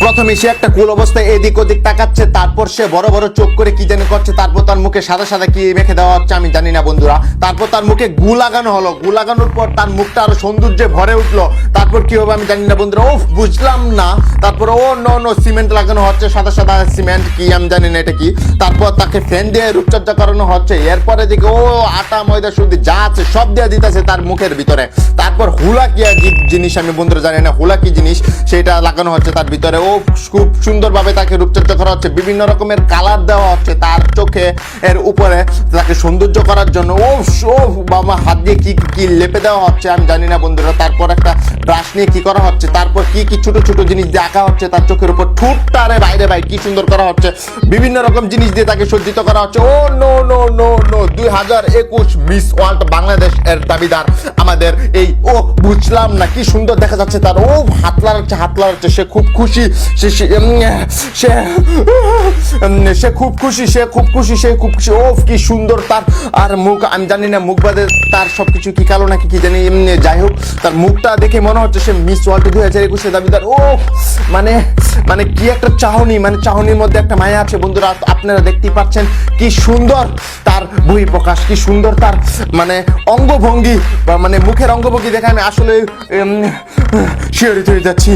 প্রথমে সে একটা কুল অবস্থায় এদিক ওদিক তাকাচ্ছে, তারপর সে বড় বড় চোখ করে কি জানি করছে, তারপর তার মুখে সাদা সাদা কি মেখে দেওয়া হচ্ছে আমি জানি না বন্ধুরা। তারপর তার মুখে গু লাগানো হলো, গু লাগানোর পর তার মুখটা আরো সৌন্দর্যে ভরে উঠলো। তারপর কি হবে আমি জানি না বন্ধুরা, ওফ বুঝলাম না। তারপর ও নো সিমেন্ট লাগানো হচ্ছে, সাদা সাদা সিমেন্ট কি আমি জানি না এটা কি। তারপর তাকে ফ্যান দিয়ে রূপচর্চা করানো হচ্ছে। এরপরে দিকে ও আটা ময়দা সুদি যা আছে সব দিয়ে দিতেছে তার মুখের ভিতরে। তারপর হুলা কি জিনিস আমি বন্ধুরা জানি না, হুলা কি জিনিস সেটা লাগানো হচ্ছে তার ভিতরে। ও খুব সুন্দরভাবে তাকে রূপচর্চা করা হচ্ছে, বিভিন্ন রকমের কালার দেওয়া হচ্ছে তার চোখে এর উপরে তাকে সৌন্দর্য করার জন্য। ও বাবা হাত দিয়ে কি কি লেপে দেওয়া হচ্ছে আমি জানি না বন্ধুরা। তারপর একটা ব্রাশ নিয়ে কি করা হচ্ছে, তারপর কি কি ছোট ছোট জিনিস দিয়ে আঁকা হচ্ছে তার চোখের উপর। ঠোঁটটারে বাইরে ভাই কি সুন্দর করা হচ্ছে, বিভিন্ন রকম জিনিস দিয়ে তাকে সজ্জিত করা হচ্ছে। ও নো 2021 মিস ওয়ার্ল্ড বাংলাদেশ এর দাবিদার আমাদের এই ও বুঝলাম না কি সুন্দর দেখা যাচ্ছে তার। ও হাত লাগাচ্ছে সে খুব খুশি, সে খুব খুশি। ও কি সুন্দর তার আর মুখ আমি জানি না, মুখ বাদে তার সবকিছু কি কালো নাকি কি জানি, যাই হোক তার মুখটা দেখে মনে হচ্ছে সে মিস ওয়ার্ল্ড 2021 দাবিদার। ও মানে কি একটা চাহনি, মানে চাহনির মধ্যে একটা মায়া আছে বন্ধুরা। আপনারা দেখতেই পাচ্ছেন কি সুন্দর তার বহিঃপ্রকাশ, কি সুন্দর তার মানে অঙ্গভঙ্গি বা মানে মুখের অঙ্গভঙ্গি দেখে আমি আসলে শিহরিত হয়ে যাচ্ছি।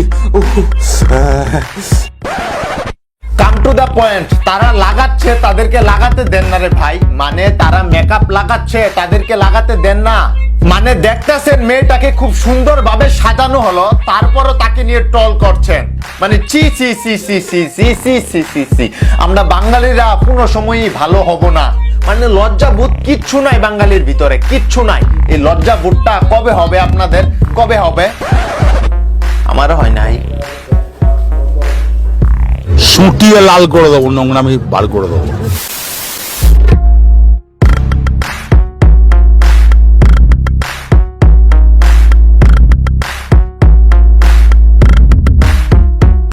কাম টু দ্য পয়েন্ট, তারা লাগাচ্ছে তাদেরকে লাগাতে দেন না রে ভাই। মানে তারা মেকআপ লাগাচ্ছে তাদেরকে লাগাতে দেন না। মানে দেখতেছেন মেয়েটাকে খুব সুন্দর ভাবে সাজানো হলো, তারপরও তাকে নিয়ে ট্রল করছেন। মানে চি সি সি সি সি সি সি সি সি সি আমরা বাঙালিরা কোনো সময়ই ভালো হব না। মানে লজ্জাবোধ কিচ্ছু নাই বাঙালির ভিতরে, কিচ্ছু নাই। এই লজ্জাবোধটা কবে হবে আপনাদের, কবে হবে? আমারও হয় নাই। সুটিয়ে লাল করে দেবো, নোংরামি বার করে দেবো।